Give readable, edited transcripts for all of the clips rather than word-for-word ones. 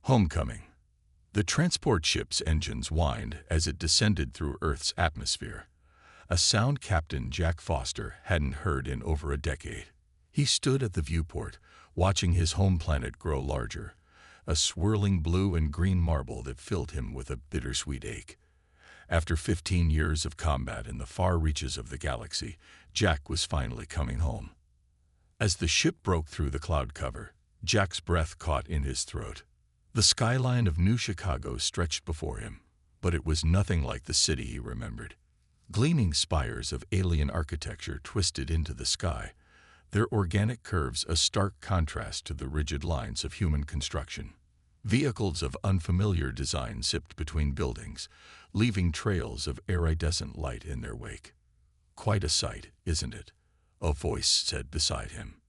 Homecoming. The transport ship's engines whined as it descended through Earth's atmosphere, a sound Captain Jack Foster hadn't heard in over a decade. He stood at the viewport, watching his home planet grow larger, a swirling blue and green marble that filled him with a bittersweet ache. After 15 years of combat in the far reaches of the galaxy, Jack was finally coming home. As the ship broke through the cloud cover, Jack's breath caught in his throat. The skyline of New Chicago stretched before him, but it was nothing like the city he remembered. Gleaming spires of alien architecture twisted into the sky, their organic curves a stark contrast to the rigid lines of human construction. Vehicles of unfamiliar design zipped between buildings, leaving trails of iridescent light in their wake. "Quite a sight, isn't it?" a voice said beside him.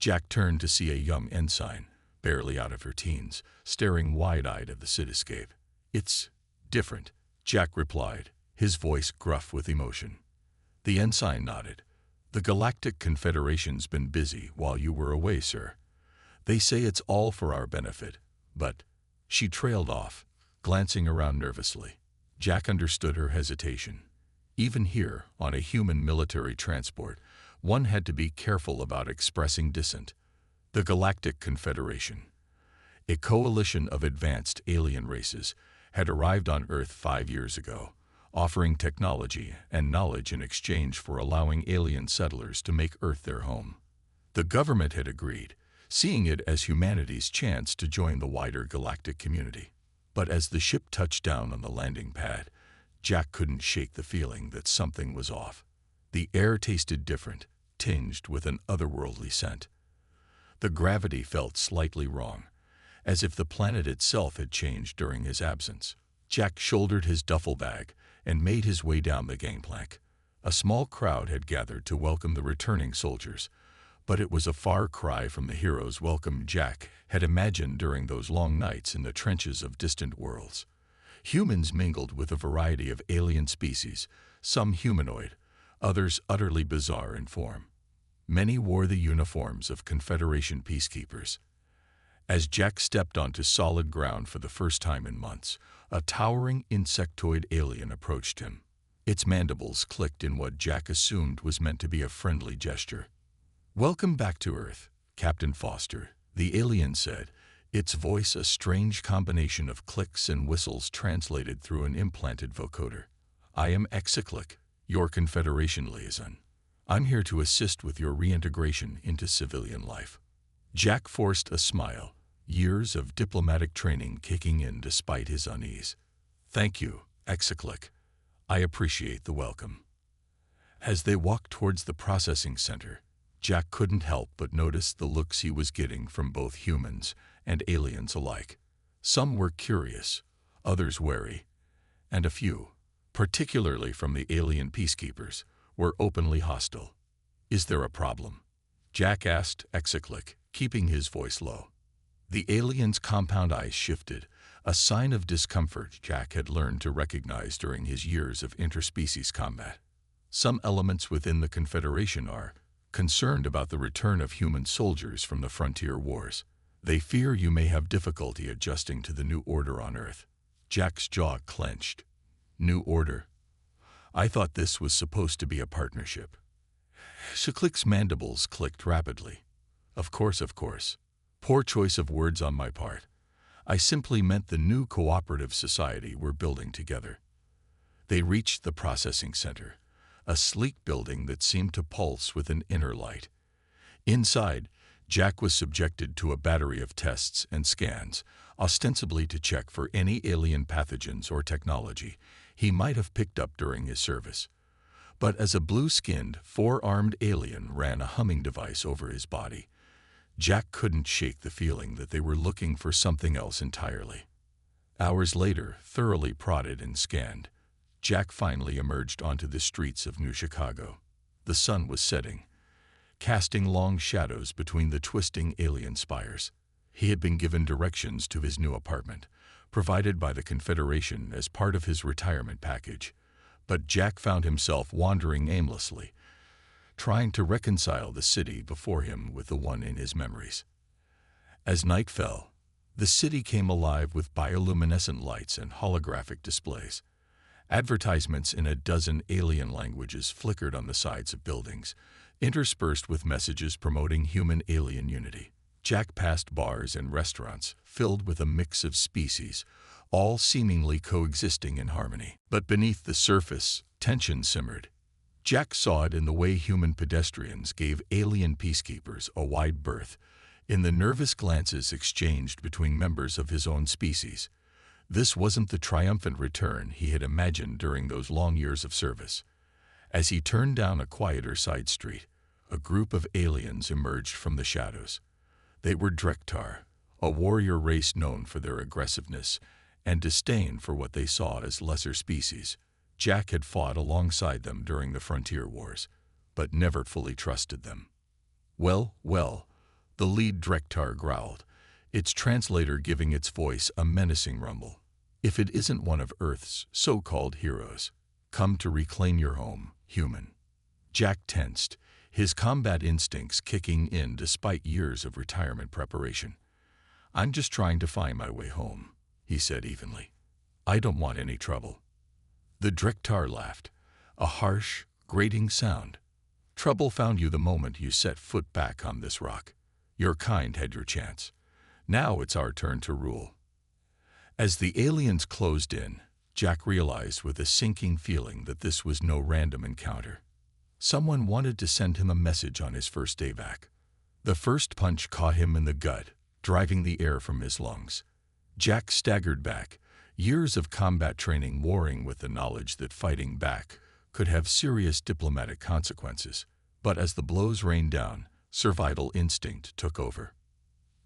Jack turned to see a young ensign, barely out of her teens, staring wide-eyed at the cityscape. "It's different," Jack replied, his voice gruff with emotion. The ensign nodded. "The Galactic Confederation's been busy while you were away, sir. They say it's all for our benefit, but—" She trailed off, glancing around nervously. Jack understood her hesitation. Even here, on a human military transport, one had to be careful about expressing dissent. The Galactic Confederation, a coalition of advanced alien races, had arrived on Earth 5 years ago, offering technology and knowledge in exchange for allowing alien settlers to make Earth their home. The government had agreed, seeing it as humanity's chance to join the wider galactic community. But as the ship touched down on the landing pad, Jack couldn't shake the feeling that something was off. The air tasted different, tinged with an otherworldly scent. The gravity felt slightly wrong, as if the planet itself had changed during his absence. Jack shouldered his duffel bag and made his way down the gangplank. A small crowd had gathered to welcome the returning soldiers, but it was a far cry from the hero's welcome Jack had imagined during those long nights in the trenches of distant worlds. Humans mingled with a variety of alien species, some humanoid, others utterly bizarre in form. Many wore the uniforms of Confederation peacekeepers. As Jack stepped onto solid ground for the first time in months, a towering insectoid alien approached him. Its mandibles clicked in what Jack assumed was meant to be a friendly gesture. "Welcome back to Earth, Captain Foster," the alien said, its voice a strange combination of clicks and whistles translated through an implanted vocoder. "I am HFY, your Confederation liaison. I'm here to assist with your reintegration into civilian life." Jack forced a smile, years of diplomatic training kicking in despite his unease. "Thank you, HFY. I appreciate the welcome." As they walked towards the processing center, Jack couldn't help but notice the looks he was getting from both humans and aliens alike. Some were curious, others wary, and a few, particularly from the alien peacekeepers, were openly hostile. "Is there a problem?" Jack asked HFY, keeping his voice low. The alien's compound eyes shifted, a sign of discomfort Jack had learned to recognize during his years of interspecies combat. "Some elements within the Confederation are concerned about the return of human soldiers from the frontier wars. They fear you may have difficulty adjusting to the new order on Earth." Jack's jaw clenched. "New order? I thought this was supposed to be a partnership." HFY's mandibles clicked rapidly. Of course. Poor choice of words on my part. I simply meant the new cooperative society we're building together." They reached the processing center, a sleek building that seemed to pulse with an inner light. Inside, Jack was subjected to a battery of tests and scans, ostensibly to check for any alien pathogens or technology he might have picked up during his service. But as a blue-skinned, four-armed alien ran a humming device over his body, Jack couldn't shake the feeling that they were looking for something else entirely. Hours later, thoroughly prodded and scanned, Jack finally emerged onto the streets of New Chicago. The sun was setting, casting long shadows between the twisting alien spires. He had been given directions to his new apartment, provided by the Confederation as part of his retirement package, but Jack found himself wandering aimlessly, trying to reconcile the city before him with the one in his memories. As night fell, The city came alive with bioluminescent lights and holographic displays. Advertisements in a dozen alien languages flickered on the sides of buildings, interspersed with messages promoting human-alien unity. Jack passed bars and restaurants filled with a mix of species, all seemingly coexisting in harmony. But beneath the surface, tension simmered. Jack saw it in the way human pedestrians gave alien peacekeepers a wide berth, in the nervous glances exchanged between members of his own species. This wasn't the triumphant return he had imagined during those long years of service. As he turned down a quieter side street, a group of aliens emerged from the shadows. They were Drektar, a warrior race known for their aggressiveness and disdain for what they saw as lesser species. Jack had fought alongside them during the Frontier Wars, but never fully trusted them. Well, the lead Drektar growled, its translator giving its voice a menacing rumble. If it isn't one of Earth's so-called heroes, come to reclaim your home, human. Jack tensed, his combat instincts kicking in despite years of retirement preparation. I'm just trying to find my way home, he said evenly. I don't want any trouble. The Drektar laughed, a harsh, grating sound. Trouble found you the moment you set foot back on this rock. Your kind had your chance. Now it's our turn to rule. As the aliens closed in, Jack realized with a sinking feeling that this was no random encounter. Someone wanted to send him a message on his first day back. The first punch caught him in the gut, driving the air from his lungs. Jack staggered back, years of combat training warring with the knowledge that fighting back could have serious diplomatic consequences. But as the blows rained down, survival instinct took over.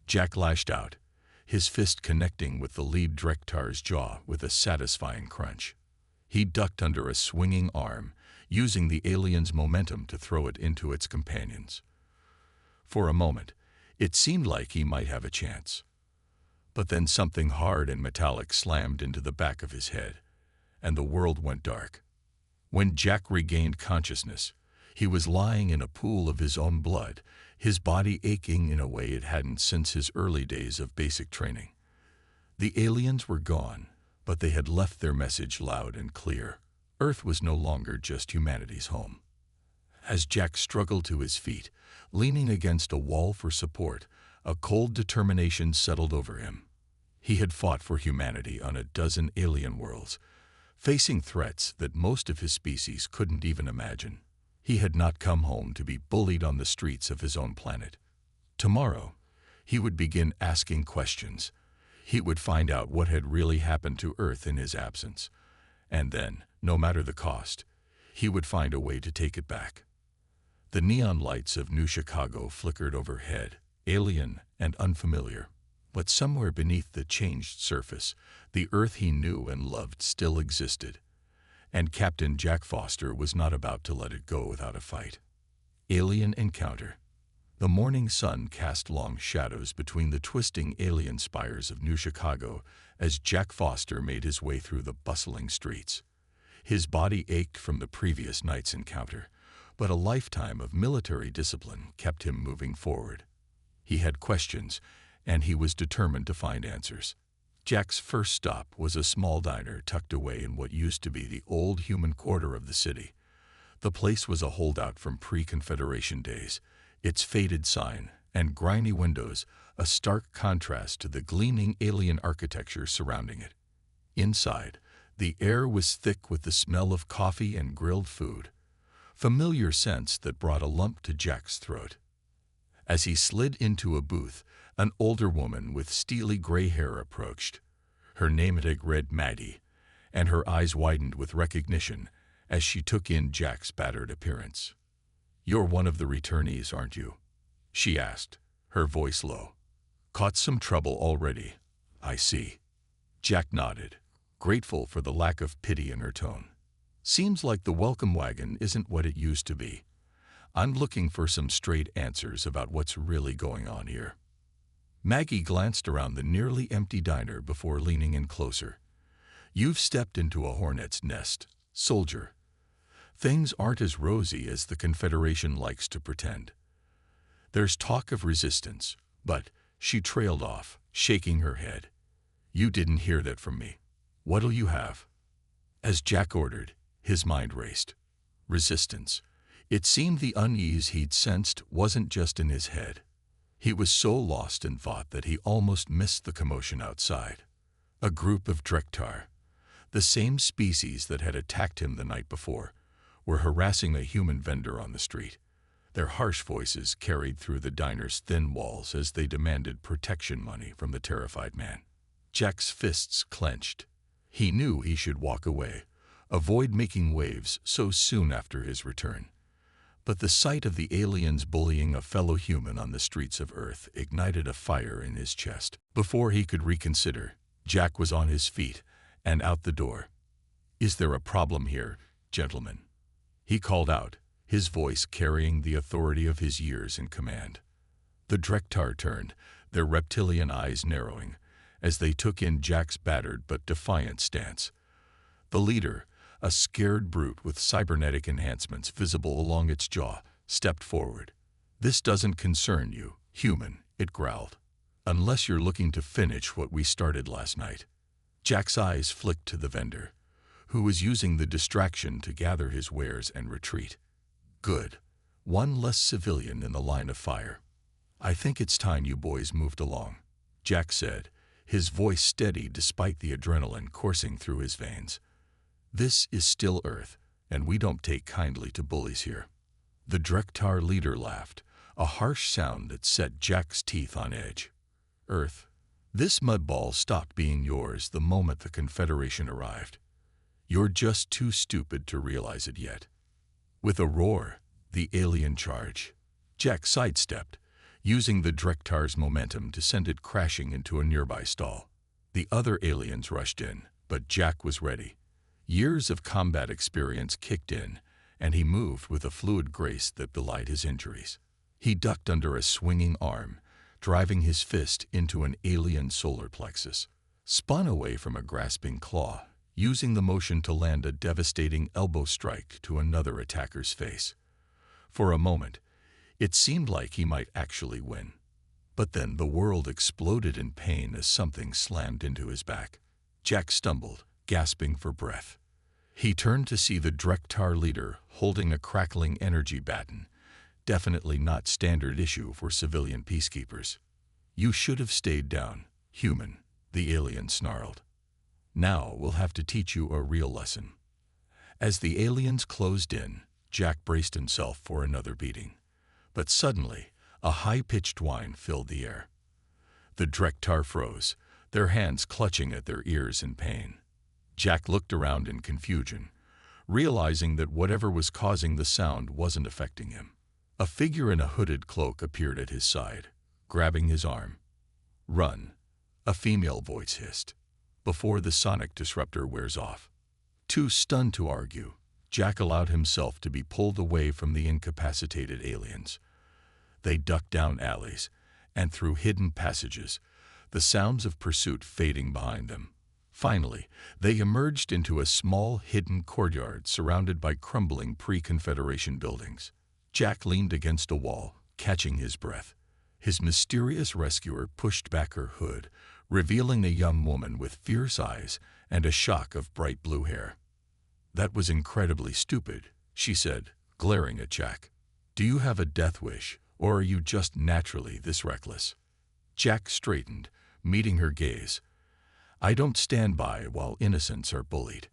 Jack lashed out, his fist connecting with the lead Drektar's jaw with a satisfying crunch. He ducked under a swinging arm, using the alien's momentum to throw it into its companions. For a moment, it seemed like he might have a chance. But then something hard and metallic slammed into the back of his head, and the world went dark. When Jack regained consciousness, he was lying in a pool of his own blood, his body aching in a way it hadn't since his early days of basic training. The aliens were gone, but they had left their message loud and clear. Earth was no longer just humanity's home. As Jack struggled to his feet, leaning against a wall for support, a cold determination settled over him. He had fought for humanity on a dozen alien worlds, facing threats that most of his species couldn't even imagine. He had not come home to be bullied on the streets of his own planet. Tomorrow, he would begin asking questions. He would find out what had really happened to Earth in his absence. And then, no matter the cost, he would find a way to take it back. The neon lights of New Chicago flickered overhead, alien and unfamiliar. But somewhere beneath the changed surface, the Earth he knew and loved still existed. And Captain Jack Foster was not about to let it go without a fight. Alien encounter. The morning sun cast long shadows between the twisting alien spires of New Chicago as Jack Foster made his way through the bustling streets. His body ached from the previous night's encounter, but a lifetime of military discipline kept him moving forward. He had questions, and he was determined to find answers. Jack's first stop was a small diner tucked away in what used to be the old human quarter of the city. The place was a holdout from pre-Confederation days, its faded sign and grimy windows a stark contrast to the gleaming alien architecture surrounding it. Inside, the air was thick with the smell of coffee and grilled food, familiar scents that brought a lump to Jack's throat. As he slid into a booth, an older woman with steely gray hair approached. Her name tag read Maddie, and her eyes widened with recognition as she took in Jack's battered appearance. "You're one of the returnees, aren't you?" she asked, her voice low. "Caught some trouble already, I see." Jack nodded, grateful for the lack of pity in her tone. "Seems like the welcome wagon isn't what it used to be. I'm looking for some straight answers about what's really going on here." Maggie glanced around the nearly empty diner before leaning in closer. "You've stepped into a hornet's nest, soldier. Things aren't as rosy as the Confederation likes to pretend. There's talk of resistance, but," she trailed off, shaking her head. "You didn't hear that from me. What'll you have?" As Jack ordered, his mind raced. Resistance. It seemed the unease he'd sensed wasn't just in his head. He was so lost in thought that he almost missed the commotion outside. A group of Drektar, the same species that had attacked him the night before, were harassing a human vendor on the street. Their harsh voices carried through the diner's thin walls as they demanded protection money from the terrified man. Jack's fists clenched. He knew he should walk away, avoid making waves so soon after his return. But the sight of the aliens bullying a fellow human on the streets of Earth ignited a fire in his chest. Before he could reconsider, Jack was on his feet and out the door. "Is there a problem here, gentlemen?" he called out, his voice carrying the authority of his years in command. The Drektar turned, their reptilian eyes narrowing, as they took in Jack's battered but defiant stance. The leader, a scared brute with cybernetic enhancements visible along its jaw, stepped forward. "This doesn't concern you, human," it growled. "Unless you're looking to finish what we started last night." Jack's eyes flicked to the vendor, who was using the distraction to gather his wares and retreat. Good. One less civilian in the line of fire. "I think it's time you boys moved along," Jack said, his voice steady despite the adrenaline coursing through his veins. "This is still Earth, and we don't take kindly to bullies here." The Drektar leader laughed, a harsh sound that set Jack's teeth on edge. "Earth, this mudball stopped being yours the moment the Confederation arrived. You're just too stupid to realize it yet." With a roar, the alien charge. Jack sidestepped, using the Drektar's momentum to send it crashing into a nearby stall. The other aliens rushed in, but Jack was ready. Years of combat experience kicked in, and he moved with a fluid grace that belied his injuries. He ducked under a swinging arm, driving his fist into an alien solar plexus, spun away from a grasping claw, using the motion to land a devastating elbow strike to another attacker's face. For a moment, it seemed like he might actually win. But then the world exploded in pain as something slammed into his back. Jack stumbled, gasping for breath. He turned to see the Drektar leader holding a crackling energy baton, definitely not standard issue for civilian peacekeepers. "You should have stayed down, human," the alien snarled. "Now we'll have to teach you a real lesson." As the aliens closed in, Jack braced himself for another beating. But suddenly, a high-pitched whine filled the air. The Drektar froze, their hands clutching at their ears in pain. Jack looked around in confusion, realizing that whatever was causing the sound wasn't affecting him. A figure in a hooded cloak appeared at his side, grabbing his arm. "Run," a female voice hissed, "before the sonic disruptor wears off." Too stunned to argue, Jack allowed himself to be pulled away from the incapacitated aliens. They ducked down alleys and through hidden passages, the sounds of pursuit fading behind them. Finally, they emerged into a small hidden courtyard surrounded by crumbling pre-Confederation buildings. Jack leaned against a wall, catching his breath. His mysterious rescuer pushed back her hood, revealing a young woman with fierce eyes and a shock of bright blue hair. "That was incredibly stupid," she said, glaring at Jack. "Do you have a death wish, or are you just naturally this reckless?" Jack straightened, meeting her gaze. "I don't stand by while innocents are bullied.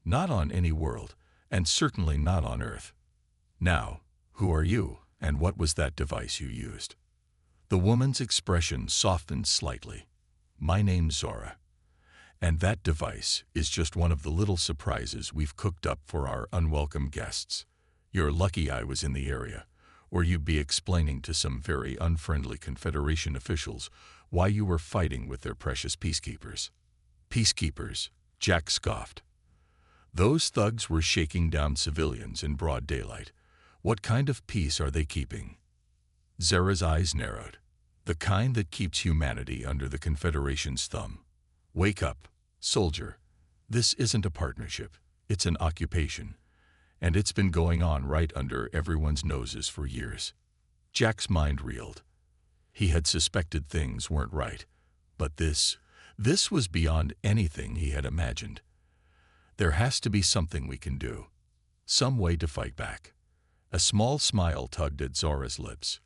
Not on any world, and certainly not on Earth. Now, who are you, and what was that device you used?" The woman's expression softened slightly. "My name's Zora. And that device is just one of the little surprises we've cooked up for our unwelcome guests. You're lucky I was in the area, or you'd be explaining to some very unfriendly Confederation officials why you were fighting with their precious peacekeepers." "Peacekeepers," Jack scoffed. "Those thugs were shaking down civilians in broad daylight. What kind of peace are they keeping?" Zora's eyes narrowed. "The kind that keeps humanity under the Confederation's thumb. Wake up, soldier. This isn't a partnership, it's an occupation. And it's been going on right under everyone's noses for years." Jack's mind reeled. He had suspected things weren't right, But this was beyond anything he had imagined. There has to be something we can do. Some way to fight back. A small smile tugged at Zora's lips.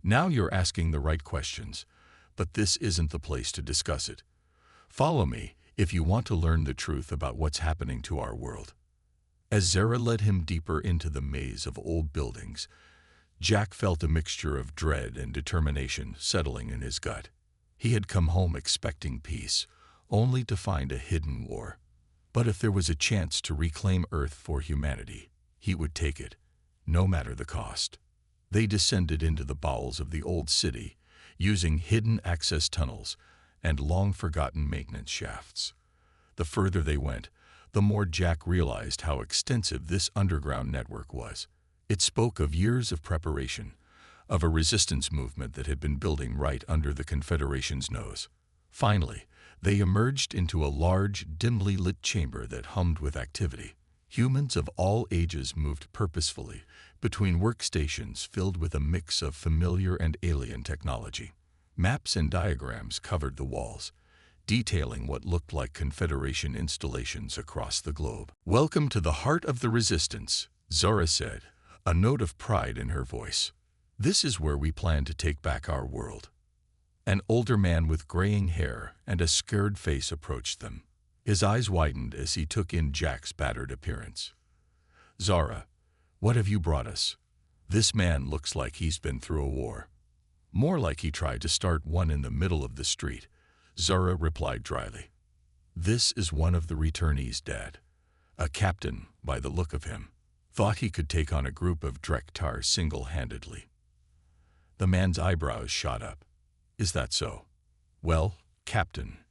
Now you're asking the right questions, but this isn't the place to discuss it. Follow me if you want to learn the truth about what's happening to our world. As Zara led him deeper into the maze of old buildings, Jack felt a mixture of dread and determination settling in his gut. He had come home expecting peace, only to find a hidden war. But if there was a chance to reclaim Earth for humanity, he would take it, no matter the cost. They descended into the bowels of the old city, using hidden access tunnels and long-forgotten maintenance shafts. The further they went, the more Jack realized how extensive this underground network was. It spoke of years of preparation, of a resistance movement that had been building right under the Confederation's nose. Finally, they emerged into a large, dimly lit chamber that hummed with activity. Humans of all ages moved purposefully between workstations filled with a mix of familiar and alien technology. Maps and diagrams covered the walls, detailing what looked like Confederation installations across the globe. "Welcome to the heart of the resistance," Zora said, a note of pride in her voice. "This is where we plan to take back our world." An older man with graying hair and a scared face approached them. His eyes widened as he took in Jack's battered appearance. "Zara, what have you brought us?" "This man looks like he's been through a war." "More like he tried to start one in the middle of the street," Zara replied dryly. "This is one of the returnees, Dad. A captain, by the look of him. Thought he could take on a group of Drektar single-handedly." The man's eyebrows shot up. "Is that so?" "Well, Captain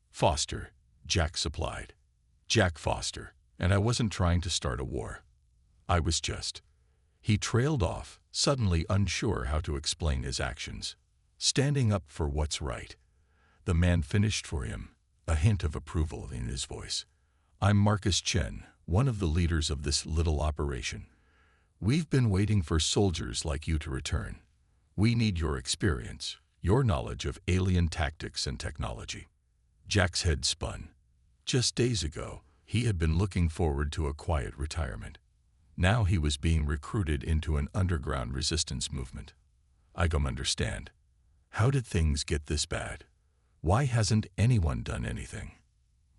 Foster," Jack supplied. "Jack Foster, and I wasn't trying to start a war. I was just—" He trailed off, suddenly unsure how to explain his actions. "Standing up for what's right." The man finished for him, a hint of approval in his voice. "I'm Marcus Chen, one of the leaders of this little operation. We've been waiting for soldiers like you to return. We need your experience, your knowledge of alien tactics and technology." Jack's head spun. Just days ago, he had been looking forward to a quiet retirement. Now he was being recruited into an underground resistance movement. "I don't understand. How did things get this bad? Why hasn't anyone done anything?"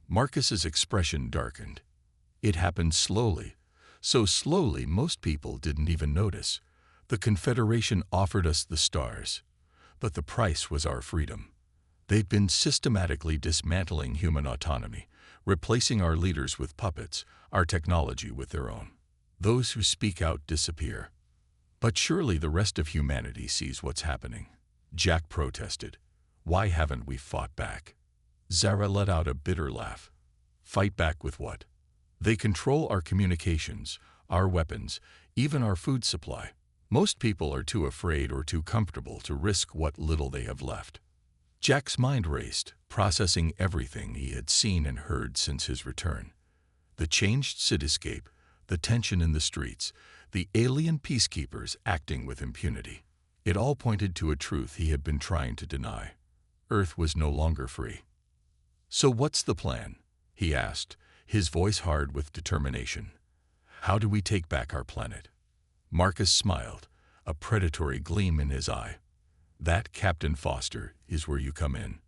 Marcus's expression darkened. "It happened slowly, so slowly most people didn't even notice. The Confederation offered us the stars, but the price was our freedom. They've been systematically dismantling human autonomy, replacing our leaders with puppets, our technology with their own. Those who speak out disappear. But surely the rest of humanity sees what's happening." Jack protested. "Why haven't we fought back?" Zara let out a bitter laugh. "Fight back with what? They control our communications, our weapons, even our food supply. Most people are too afraid or too comfortable to risk what little they have left." Jack's mind raced, processing everything he had seen and heard since his return. The changed cityscape, the tension in the streets, the alien peacekeepers acting with impunity. It all pointed to a truth he had been trying to deny. Earth was no longer free. "So what's the plan?" he asked, his voice hard with determination. "How do we take back our planet?" Marcus smiled, a predatory gleam in his eye. "That, Captain Foster, is where you come in.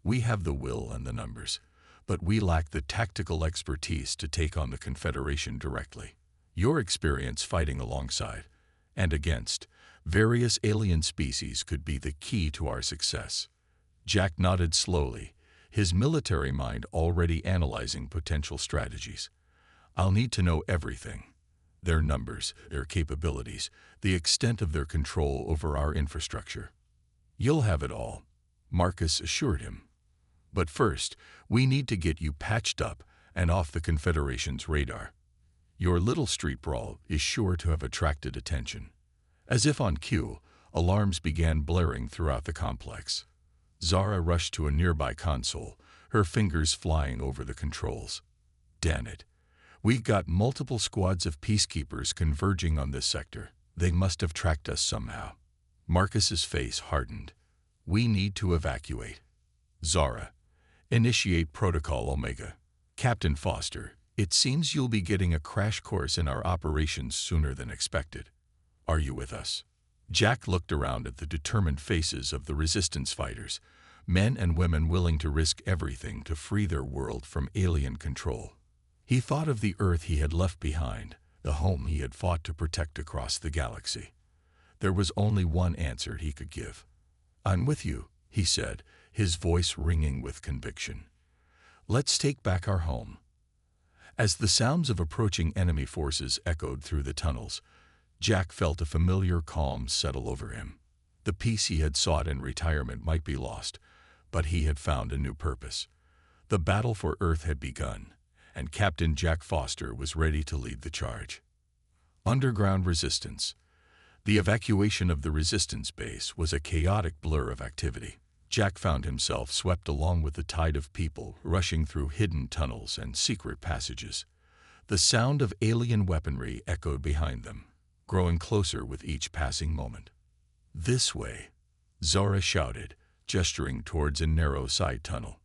We have the will and the numbers, but we lack the tactical expertise to take on the Confederation directly. Your experience fighting alongside and against various alien species could be the key to our success." Jack nodded slowly, his military mind already analyzing potential strategies. "I'll need to know everything. Their numbers, their capabilities, the extent of their control over our infrastructure." "You'll have it all," Marcus assured him. "But first, we need to get you patched up and off the Confederation's radar. Your little street brawl is sure to have attracted attention." As if on cue, alarms began blaring throughout the complex. Zara rushed to a nearby console, her fingers flying over the controls. "Damn it. We've got multiple squads of peacekeepers converging on this sector. They must have tracked us somehow." Marcus's face hardened. "We need to evacuate." Zara, initiate Protocol Omega. Captain Foster, it seems you'll be getting a crash course in our operations sooner than expected. Are you with us? Jack looked around at the determined faces of the resistance fighters, men and women willing to risk everything to free their world from alien control. He thought of the Earth he had left behind, the home he had fought to protect across the galaxy. There was only one answer he could give. "I'm with you," he said, his voice ringing with conviction. "Let's take back our home." As the sounds of approaching enemy forces echoed through the tunnels, Jack felt a familiar calm settle over him. The peace he had sought in retirement might be lost, but he had found a new purpose. The battle for Earth had begun, and Captain Jack Foster was ready to lead the charge. Underground resistance. The evacuation of the resistance base was a chaotic blur of activity. Jack found himself swept along with the tide of people rushing through hidden tunnels and secret passages. The sound of alien weaponry echoed behind them, growing closer with each passing moment. "This way," Zara shouted, gesturing towards a narrow side tunnel.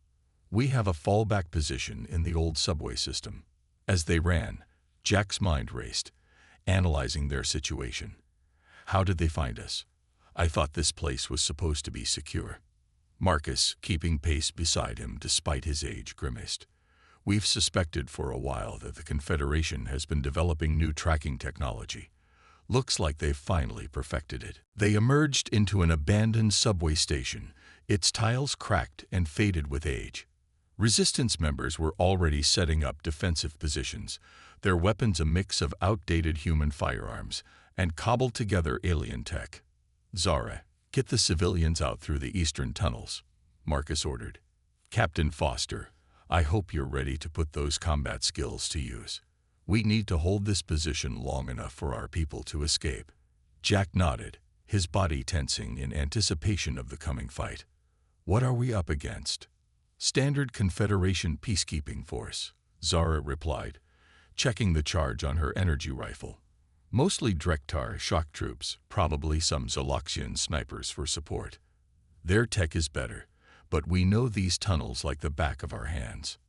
"We have a fallback position in the old subway system." As they ran, Jack's mind raced, analyzing their situation. How did they find us? I thought this place was supposed to be secure. Marcus, keeping pace beside him despite his age, grimaced. "We've suspected for a while that the Confederation has been developing new tracking technology. Looks like they've finally perfected it." They emerged into an abandoned subway station, its tiles cracked and faded with age. Resistance members were already setting up defensive positions, their weapons a mix of outdated human firearms and cobbled together alien tech. "Zara, get the civilians out through the eastern tunnels," Marcus ordered. "Captain Foster, I hope you're ready to put those combat skills to use. We need to hold this position long enough for our people to escape." Jack nodded, his body tensing in anticipation of the coming fight. "What are we up against?" "Standard Confederation peacekeeping force," Zara replied, checking the charge on her energy rifle. "Mostly Drektar shock troops, probably some Zoloxian snipers for support. Their tech is better, but we know these tunnels like the back of our hands."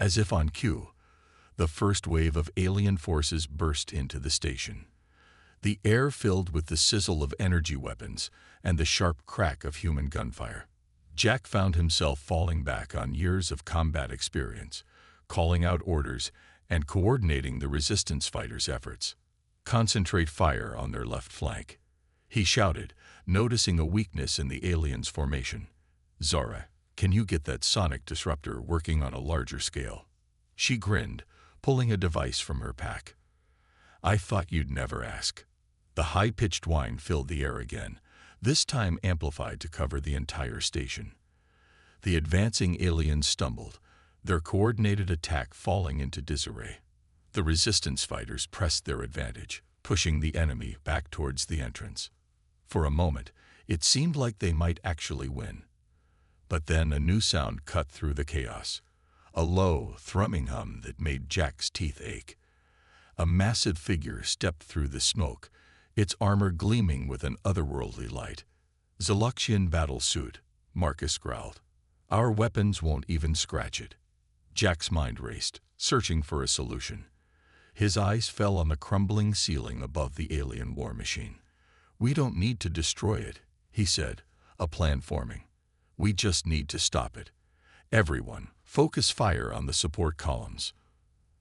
As if on cue, the first wave of alien forces burst into the station. The air filled with the sizzle of energy weapons and the sharp crack of human gunfire. Jack found himself falling back on years of combat experience, calling out orders and coordinating the resistance fighters' efforts. "Concentrate fire on their left flank," he shouted, noticing a weakness in the aliens' formation. "Zara, can you get that sonic disruptor working on a larger scale?" She grinned, pulling a device from her pack. "I thought you'd never ask." The high-pitched whine filled the air again, this time amplified to cover the entire station. The advancing aliens stumbled, their coordinated attack falling into disarray. The resistance fighters pressed their advantage, pushing the enemy back towards the entrance. For a moment, it seemed like they might actually win. But then a new sound cut through the chaos, a low, thrumming hum that made Jack's teeth ache. A massive figure stepped through the smoke, its armor gleaming with an otherworldly light. "Zoloxian battle suit," Marcus growled. "Our weapons won't even scratch it." Jack's mind raced, searching for a solution. His eyes fell on the crumbling ceiling above the alien war machine. "We don't need to destroy it," he said, a plan forming. "We just need to stop it. Everyone, focus fire on the support columns."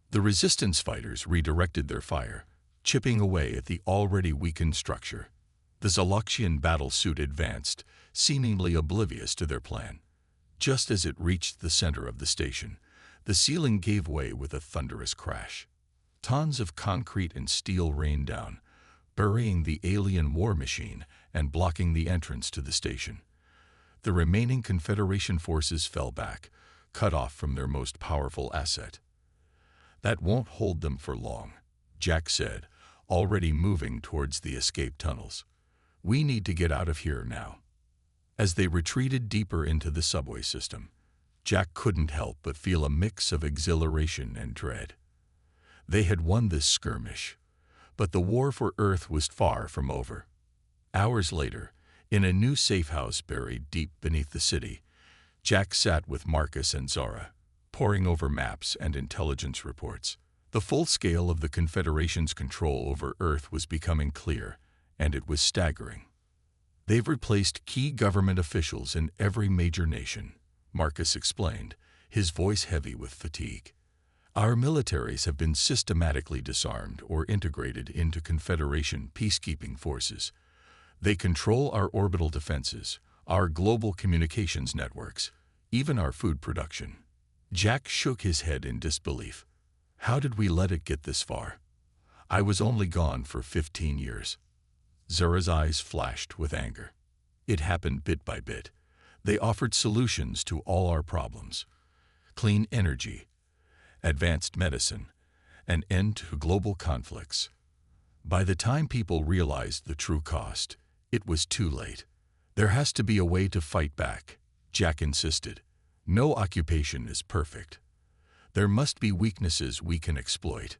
The resistance fighters redirected their fire, chipping away at the already weakened structure. The Zoloxian battle suit advanced, seemingly oblivious to their plan. Just as it reached the center of the station, the ceiling gave way with a thunderous crash. Tons of concrete and steel rained down, burying the alien war machine and blocking the entrance to the station. The remaining Confederation forces fell back, cut off from their most powerful asset. "That won't hold them for long," Jack said, already moving towards the escape tunnels. "We need to get out of here now." As they retreated deeper into the subway system, Jack couldn't help but feel a mix of exhilaration and dread. They had won this skirmish, but the war for Earth was far from over. Hours later, in a new safe house buried deep beneath the city, Jack sat with Marcus and Zara, poring over maps and intelligence reports. The full scale of the Confederation's control over Earth was becoming clear, and it was staggering. They've replaced key government officials in every major nation, Marcus explained, his voice heavy with fatigue. Our militaries have been systematically disarmed or integrated into Confederation peacekeeping forces. They control our orbital defenses, our global communications networks, even our food production. Jack shook his head in disbelief. How did we let it get this far? I was only gone for 15 years. Zara's eyes flashed with anger. It happened bit by bit. They offered solutions to all our problems. Clean energy, advanced medicine, an end to global conflicts. By the time people realized the true cost, it was too late. There has to be a way to fight back, Jack insisted. No occupation is perfect. There must be weaknesses we can exploit.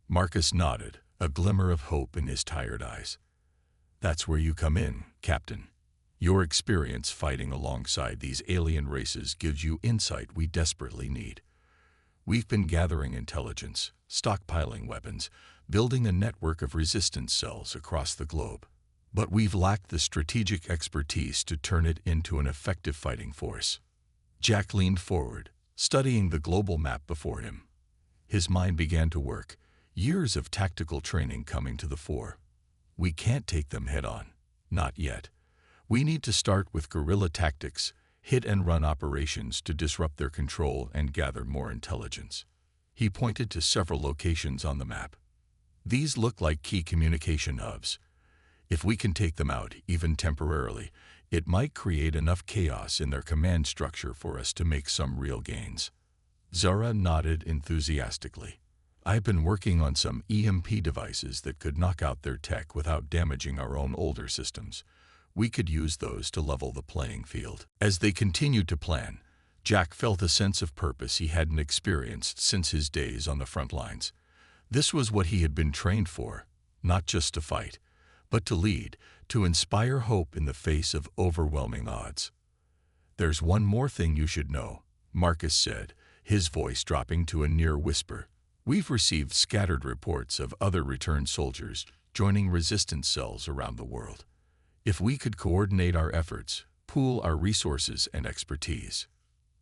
Marcus nodded, a glimmer of hope in his tired eyes. That's where you come in, Captain. Your experience fighting alongside these alien races gives you insight we desperately need. We've been gathering intelligence, stockpiling weapons, building a network of resistance cells across the globe. But we've lacked the strategic expertise to turn it into an effective fighting force. Jack leaned forward, studying the global map before him. His mind began to work, years of tactical training coming to the fore. We can't take them head-on. Not yet. We need to start with guerrilla tactics, hit-and-run operations to disrupt their control and gather more intelligence. He pointed to several locations on the map. These look like key communication hubs. If we can take them out, even temporarily, it might create enough chaos in their command structure for us to make some real gains. Zara nodded enthusiastically. I've been working on some EMP devices that could knock out their tech without damaging our own older systems. We could use those to level the playing field. As they continued to plan, Jack felt a sense of purpose he hadn't experienced since his days on the front lines. This was what he had been trained for, not just to fight, but to lead, to inspire hope in the face of overwhelming odds. There's one more thing you should know, Marcus said, his voice dropping to a near whisper. We've received scattered reports of other returned soldiers joining resistance cells around the world. If we could coordinate our efforts, pool our resources and expertise,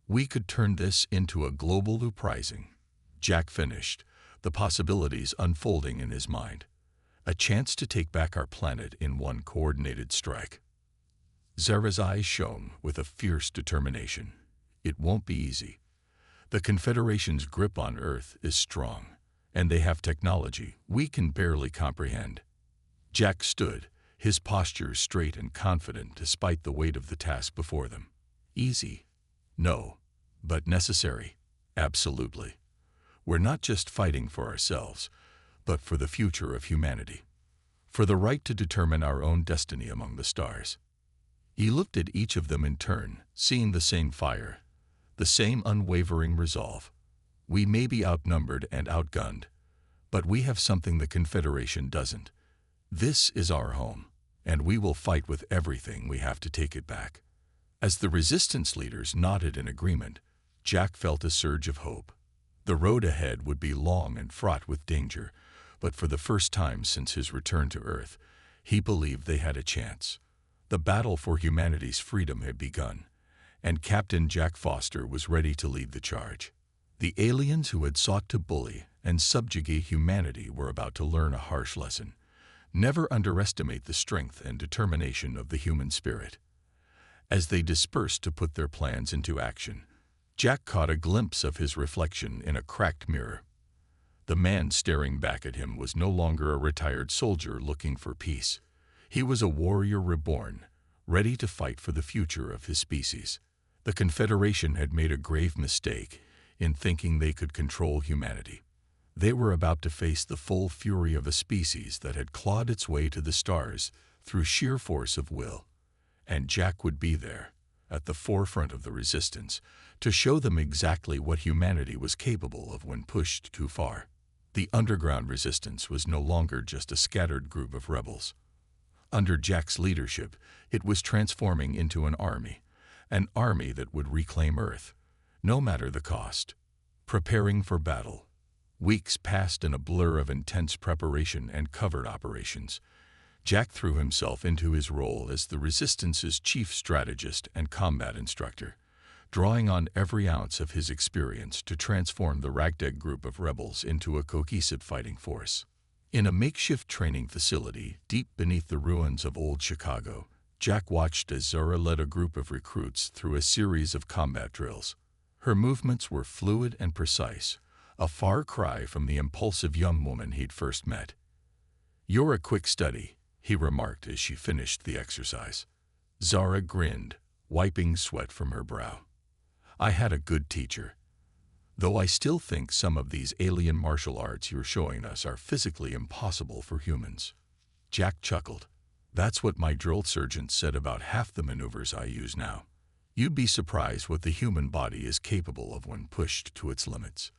we could turn this into a global uprising. Jack finished, the possibilities unfolding in his mind. A chance to take back our planet in one coordinated strike. Zara's eyes shone with a fierce determination. It won't be easy. The Confederation's grip on Earth is strong, and they have technology we can barely comprehend. Jack stood, his posture straight and confident despite the weight of the task before them. Easy? No. But necessary? Absolutely. We're not just fighting for ourselves, but for the future of humanity. For the right to determine our own destiny among the stars. He looked at each of them in turn, seeing the same fire, the same unwavering resolve. We may be outnumbered and outgunned, but we have something the Confederation doesn't. This is our home, and we will fight with everything we have to take it back. As the resistance leaders nodded in agreement, Jack felt a surge of hope. The road ahead would be long and fraught with danger, but for the first time since his return to Earth, he believed they had a chance. The battle for humanity's freedom had begun, and Captain Jack Foster was ready to lead the charge. The aliens who had sought to bully and subjugate humanity were about to learn a harsh lesson. Never underestimate the strength and determination of the human spirit. As they dispersed to put their plans into action, Jack caught a glimpse of his reflection in a cracked mirror. The man staring back at him was no longer a retired soldier looking for peace. He was a warrior reborn, ready to fight for the future of his species. The Confederation had made a grave mistake in thinking they could control humanity. They were about to face the full fury of a species that had clawed its way to the stars through sheer force of will. And Jack would be there, at the forefront of the resistance, to show them exactly what humanity was capable of when pushed too far. The underground resistance was no longer just a scattered group of rebels. Under Jack's leadership, it was transforming into an army, An army that would reclaim Earth, no matter the cost. Preparing for battle. Weeks passed in a blur of intense preparation and covert operations. Jack threw himself into his role as the Resistance's chief strategist and combat instructor, drawing on every ounce of his experience to transform the ragtag group of rebels into a cohesive fighting force. In a makeshift training facility deep beneath the ruins of old Chicago, Jack watched as Zara led a group of recruits through a series of combat drills. Her movements were fluid and precise, a far cry from the impulsive young woman he'd first met. "You're a quick study," he remarked as she finished the exercise. Zara grinned, wiping sweat from her brow. "I had a good teacher. Though I still think some of these alien martial arts you're showing us are physically impossible for humans." Jack chuckled. "That's what my drill sergeant said about half the maneuvers I use now. You'd be surprised what the human body is capable of when pushed to its limits."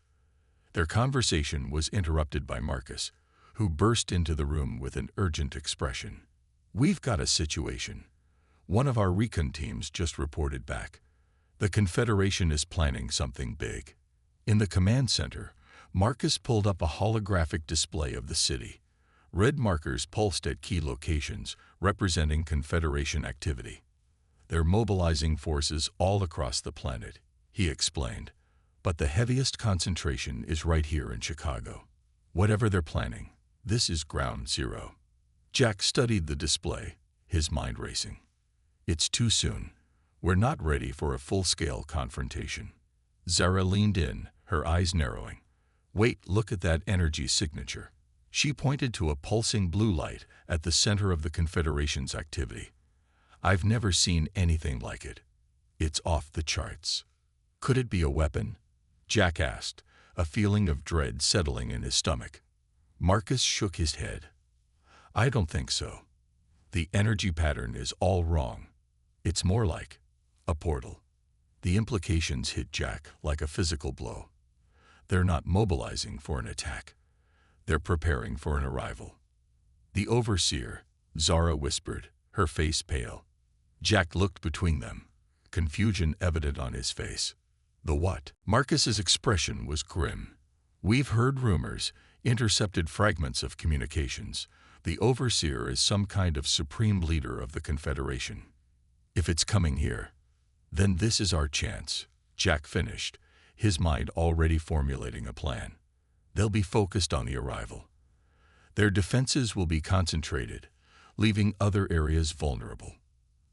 Their conversation was interrupted by Marcus, who burst into the room with an urgent expression. "We've got a situation. One of our recon teams just reported back. The Confederation is planning something big." In the command center, Marcus pulled up a holographic display of the city. Red markers pulsed at key locations, representing Confederation activity. "They're mobilizing forces all across the planet," he explained. "But the heaviest concentration is right here in Chicago. Whatever they're planning, this is ground zero." Jack studied the display, his mind racing. "It's too soon. We're not ready for a full-scale confrontation." Zara leaned in, her eyes narrowing. "Wait, look at that energy signature." She pointed to a pulsing blue light at the center of the Confederation's activity. "I've never seen anything like it. It's off the charts." "Could it be a weapon?" Jack asked, a feeling of dread settling in his stomach. Marcus shook his head. "I don't think so. The energy pattern is all wrong. It's more like a portal." The implications hit Jack like a physical blow. They're not mobilizing for an attack. They're preparing for an arrival. "The Overseer," Zara whispered, her face pale. Jack looked between them, confusion evident on his face. "The what?" Marcus's expression was grim. "We've heard rumors, intercepted fragments of communications. The Overseer is some kind of supreme leader of the Confederation. If it's coming here, then this is our chance," Jack finished, his mind already formulating a plan. "They'll be focused on the arrival. Their defenses will be concentrated, leaving other areas vulnerable."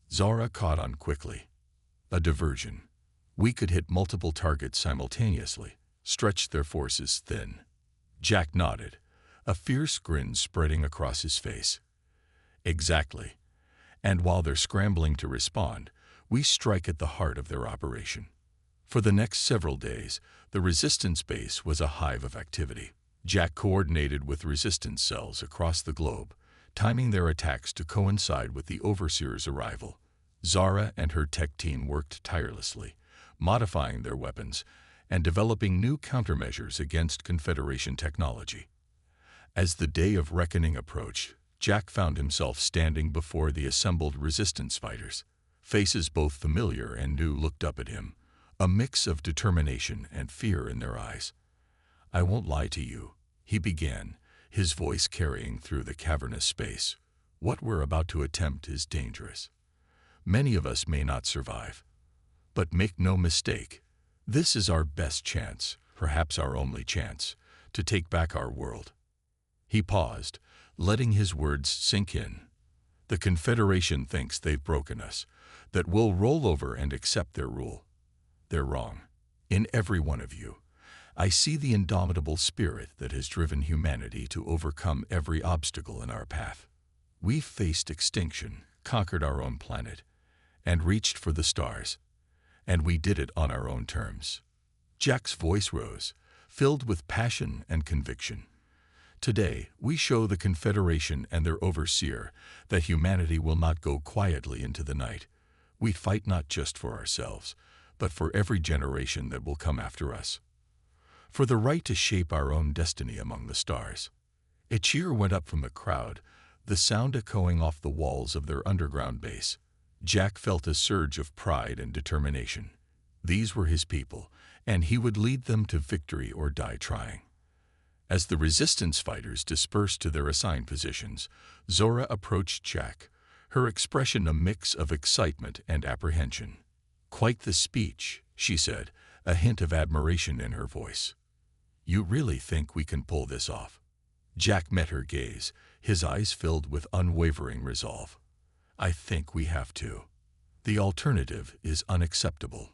Zara caught on quickly. "A diversion. We could hit multiple targets simultaneously, stretch their forces thin." Jack nodded, a fierce grin spreading across his face. "Exactly. And while they're scrambling to respond, we strike at the heart of their operation." For the next several days, the Resistance base was a hive of activity. Jack coordinated with Resistance cells across the globe, timing their attacks to coincide with the Overseer's arrival. Zara and her tech team worked tirelessly, modifying their weapons and developing new countermeasures against Confederation technology. As the day of reckoning approached, Jack found himself standing before the assembled Resistance fighters. Faces both familiar and new looked up at him, a mix of determination and fear in their eyes. "I won't lie to you," he began, his voice carrying through the cavernous space. "What we're about to attempt is dangerous. Many of us may not survive. But make no mistake, this is our best chance, perhaps our only chance, to take back our world." He paused, letting his words sink in. "The Confederation thinks they've broken us, that we'll roll over and accept their rule. They're wrong. In every one of you, I see the indomitable spirit that has driven humanity to overcome every obstacle in our path. We've faced extinction, conquered our own planet, and reached for the stars. And we did it on our own terms." Jack's voice rose, filled with passion and conviction. "Today, we show the Confederation and their Overseer that humanity will not go quietly into the night. We fight not just for ourselves, but for every generation that will come after us. For the right to shape our own destiny among the stars." A cheer went up from the crowd, the sound echoing off the walls of their underground base. Jack felt a surge of pride and determination. These were his people, and he would lead them to victory or die trying. As the resistance fighters dispersed to their assigned positions, Zora approached Jack, her expression a mix of excitement and apprehension. "Quite the speech," she said, a hint of admiration in her voice. "You really think we can pull this off?" Jack met her gaze, his eyes filled with unwavering resolve. "I think we have to. The alternative is unacceptable."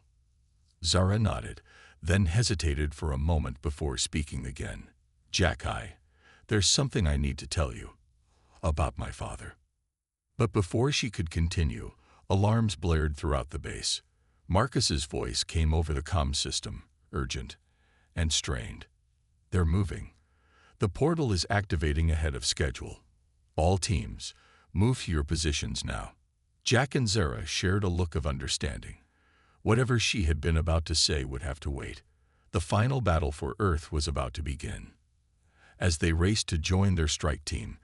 Zara nodded, then hesitated for a moment before speaking again. "Jack, there's something I need to tell you. About my father." But before she could continue, alarms blared throughout the base. Marcus's voice came over the comm system, urgent and strained. "They're moving. The portal is activating ahead of schedule. All teams, move to your positions now." Jack and Zara shared a look of understanding. Whatever she had been about to say would have to wait. The final battle for Earth was about to begin. As they raced to join their strike team,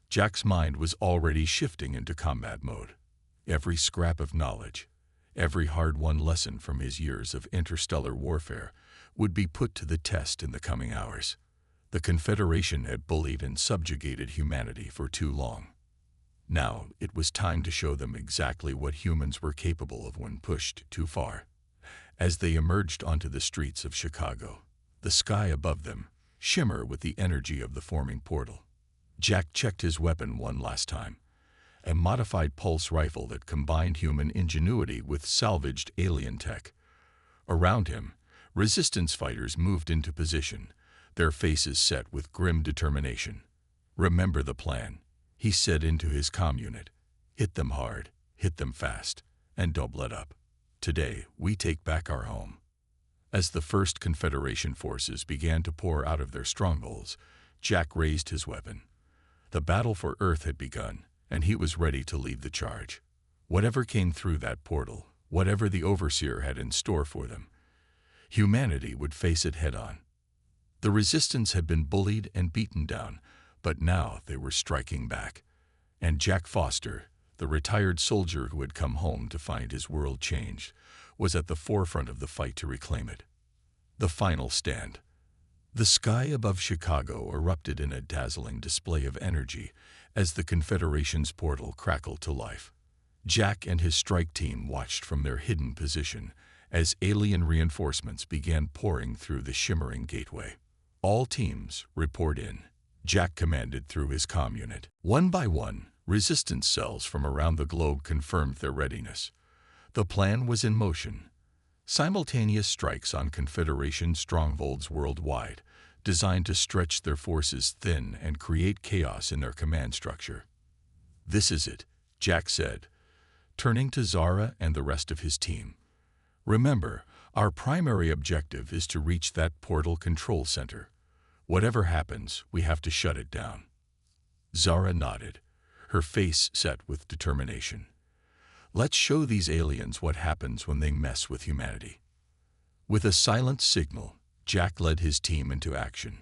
Jack's mind was already shifting into combat mode. Every scrap of knowledge, every hard-won lesson from his years of interstellar warfare would be put to the test in the coming hours. The Confederation had bullied and subjugated humanity for too long. Now it was time to show them exactly what humans were capable of when pushed too far. As they emerged onto the streets of Chicago, the sky above them shimmered with the energy of the forming portal. Jack checked his weapon one last time, a modified pulse rifle that combined human ingenuity with salvaged alien tech. Around him, resistance fighters moved into position, their faces set with grim determination. "Remember the plan," he said into his comm unit. "Hit them hard, hit them fast, and don't let up. Today, we take back our home." As the first Confederation forces began to pour out of their strongholds, Jack raised his weapon. The battle for Earth had begun, and he was ready to lead the charge. Whatever came through that portal, whatever the Overseer had in store for them, humanity would face it head-on. The resistance had been bullied and beaten down, but now they were striking back. And Jack Foster, the retired soldier who had come home to find his world changed, was at the forefront of the fight to reclaim it. The final stand. The sky above Chicago erupted in a dazzling display of energy as the Confederation's portal crackled to life. Jack and his strike team watched from their hidden position as alien reinforcements began pouring through the shimmering gateway. "All teams, report in," Jack commanded through his comm unit. One by one, resistance cells from around the globe confirmed their readiness. The plan was in motion. Simultaneous strikes on Confederation strongholds worldwide, designed to stretch their forces thin and create chaos in their command structure. "This is it," Jack said, turning to Zara and the rest of his team. "Remember, our primary objective is to reach that portal control center. Whatever happens, we have to shut it down." Zara nodded, her face set with determination. "Let's show these aliens what happens when they mess with humanity." With a silent signal, Jack led his team into action.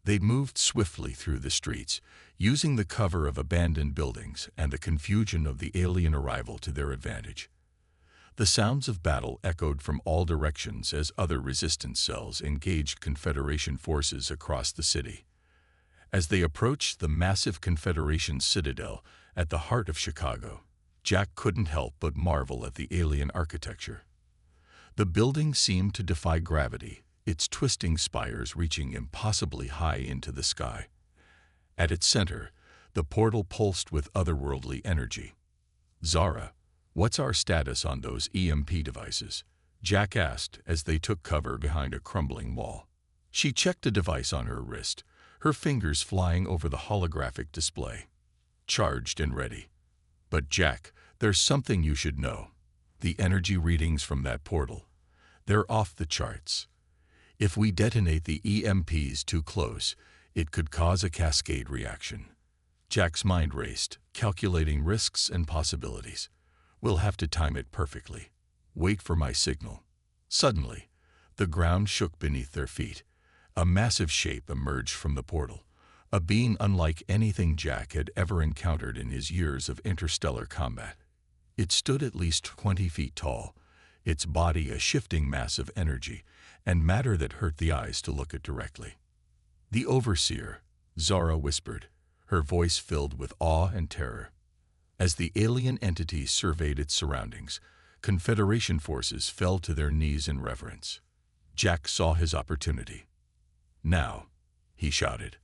They moved swiftly through the streets, using the cover of abandoned buildings and the confusion of the alien arrival to their advantage. The sounds of battle echoed from all directions as other resistance cells engaged Confederation forces across the city. As they approached the massive Confederation citadel at the heart of Chicago, Jack couldn't help but marvel at the alien architecture. The building seemed to defy gravity, its twisting spires reaching impossibly high into the sky. At its center, the portal pulsed with otherworldly energy. "Zara, what's our status on those EMP devices?" Jack asked as they took cover behind a crumbling wall. She checked a device on her wrist, her fingers flying over the holographic display. "Charged and ready. But Jack, there's something you should know. The energy readings from that portal, they're off the charts. If we detonate the EMPs too close, it could cause a cascade reaction." Jack's mind raced, calculating risks and possibilities. "We'll have to time it perfectly. Wait for my signal." Suddenly, the ground shook beneath their feet. A massive shape emerged from the portal, a being unlike anything Jack had ever encountered in his years of interstellar combat. It stood at least 20 feet tall, its body a shifting mass of energy and matter that hurt the eyes to look at directly. "The Overseer," Zara whispered, her voice filled with awe and terror. As the alien entity surveyed its surroundings, Confederation forces fell to their knees in reverence. Jack saw his opportunity. "Now," he shouted,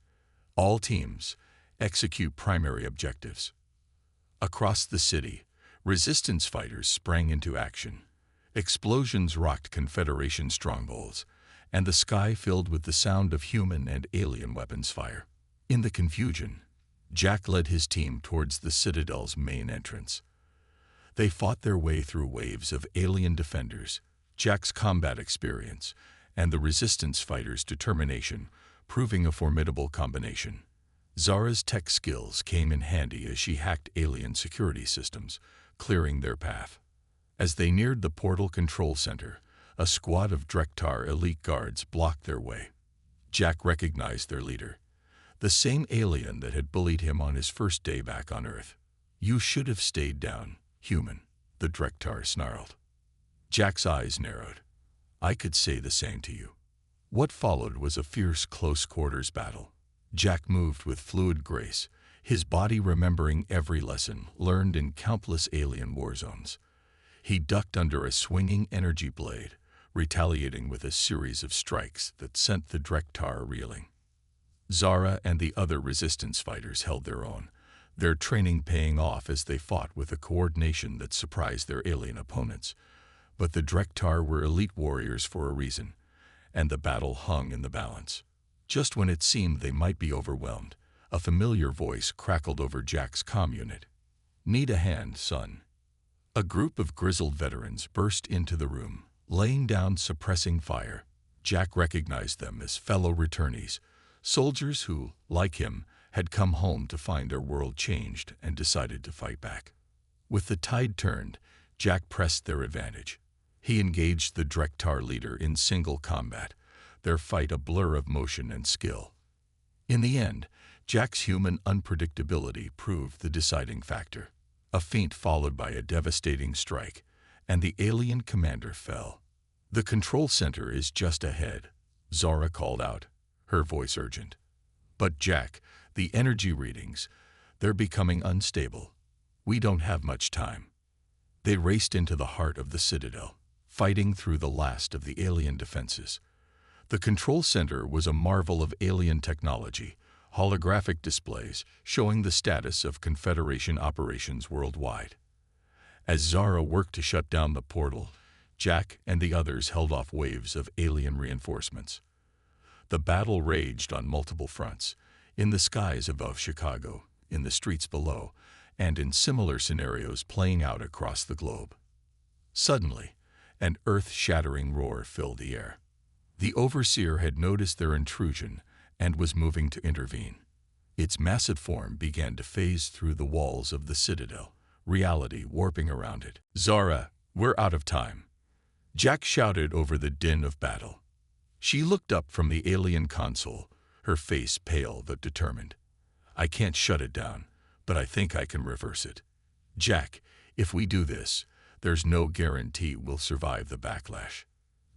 "all teams, execute primary objectives." Across the city, resistance fighters sprang into action. Explosions rocked Confederation strongholds, and the sky filled with the sound of human and alien weapons fire. In the confusion, Jack led his team towards the Citadel's main entrance. They fought their way through waves of alien defenders. Jack's combat experience and the resistance fighters' determination proving a formidable combination. Zara's tech skills came in handy as she hacked alien security systems, clearing their path. As they neared the portal control center, a squad of Drektar elite guards blocked their way. Jack recognized their leader, the same alien that had bullied him on his first day back on Earth. "You should have stayed down, human," the Drektar snarled. Jack's eyes narrowed. "I could say the same to you." What followed was a fierce close-quarters battle. Jack moved with fluid grace, his body remembering every lesson learned in countless alien war zones. He ducked under a swinging energy blade, retaliating with a series of strikes that sent the Drektar reeling. Zara and the other resistance fighters held their own, their training paying off as they fought with a coordination that surprised their alien opponents. But the Drektar were elite warriors for a reason, and the battle hung in the balance. Just when it seemed they might be overwhelmed, a familiar voice crackled over Jack's comm unit. "Need a hand, son." A group of grizzled veterans burst into the room, laying down suppressing fire. Jack recognized them as fellow returnees, soldiers who, like him, had come home to find their world changed and decided to fight back. With the tide turned, Jack pressed their advantage. He engaged the Drektar leader in single combat, their fight a blur of motion and skill. In the end, Jack's human unpredictability proved the deciding factor. A feint followed by a devastating strike, and the alien commander fell. "The control center is just ahead," Zara called out, her voice urgent. "But Jack, the energy readings, they're becoming unstable. We don't have much time." They raced into the heart of the Citadel, fighting through the last of the alien defenses. The control center was a marvel of alien technology, holographic displays showing the status of Confederation operations worldwide. As Zara worked to shut down the portal, Jack and the others held off waves of alien reinforcements. The battle raged on multiple fronts, in the skies above Chicago, in the streets below, and in similar scenarios playing out across the globe. Suddenly, an earth-shattering roar filled the air. The Overseer had noticed their intrusion and was moving to intervene. Its massive form began to phase through the walls of the Citadel, reality warping around it. "Zara, we're out of time," Jack shouted over the din of battle. She looked up from the alien console, her face pale but determined. "I can't shut it down, but I think I can reverse it. Jack, if we do this, there's no guarantee we'll survive the backlash."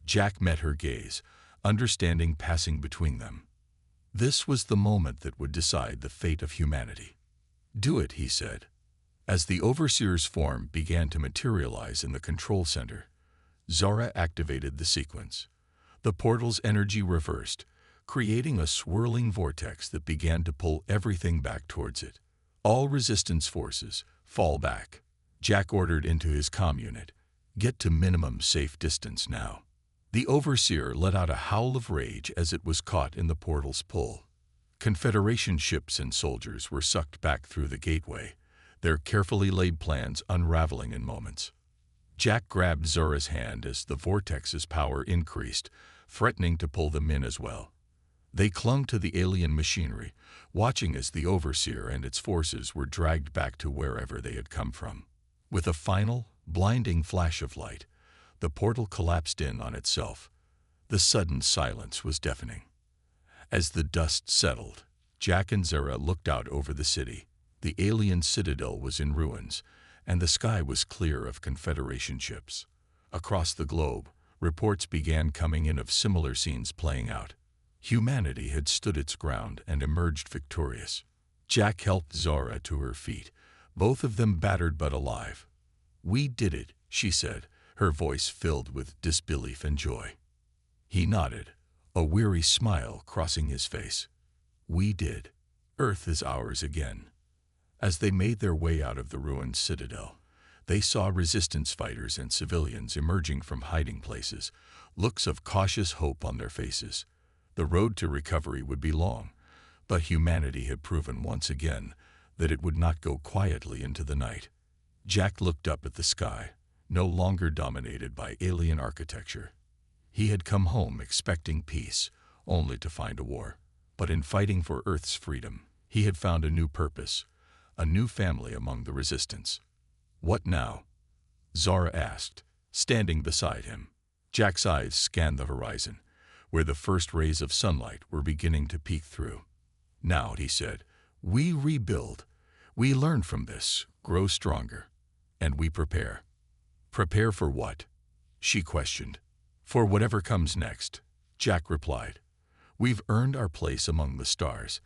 Jack met her gaze, understanding passing between them. This was the moment that would decide the fate of humanity. "Do it," he said. As the Overseer's form began to materialize in the control center, Zara activated the sequence. The portal's energy reversed, creating a swirling vortex that began to pull everything back towards it. "All resistance forces, fall back," Jack ordered into his comm unit. "Get to minimum safe distance now." The Overseer let out a howl of rage as it was caught in the portal's pull. Confederation ships and soldiers were sucked back through the gateway, their carefully laid plans unraveling in moments. Jack grabbed Zara's hand as the vortex's power increased, threatening to pull them in as well. They clung to the alien machinery, watching as the Overseer and its forces were dragged back to wherever they had come from. With a final, blinding flash of light, the portal collapsed in on itself. The sudden silence was deafening. As the dust settled, Jack and Zara looked out over the city. The alien citadel was in ruins, and the sky was clear of Confederation ships. Across the globe, reports began coming in of similar scenes playing out. Humanity had stood its ground and emerged victorious. Jack helped Zara to her feet, both of them battered but alive. "We did it," she said, her voice filled with disbelief and joy. He nodded, a weary smile crossing his face. "We did. Earth is ours again." As they made their way out of the ruined citadel, they saw resistance fighters and civilians emerging from hiding places, looks of cautious hope on their faces. The road to recovery would be long, but humanity had proven once again that it would not go quietly into the night. Jack looked up at the sky, no longer dominated by alien architecture. He had come home expecting peace, only to find a war. But in fighting for Earth's freedom, he had found a new purpose, a new family among the resistance. "What now?" Zara asked, standing beside him. Jack's eyes scanned the horizon, where the first rays of sunlight were beginning to peek through. "Now," he said, "we rebuild. We learn from this, grow stronger, and we prepare." "Prepare for what?" she questioned. "For whatever comes next," Jack replied. "We've earned our place among the stars,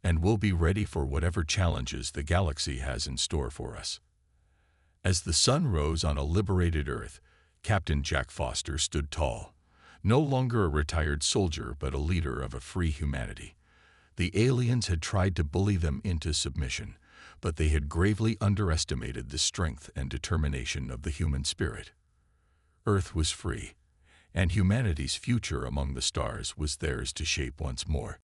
and we'll be ready for whatever challenges the galaxy has in store for us." As the sun rose on a liberated Earth, Captain Jack Foster stood tall, no longer a retired soldier but a leader of a free humanity. The aliens had tried to bully them into submission, but they had gravely underestimated the strength and determination of the human spirit. Earth was free, and humanity's future among the stars was theirs to shape once more.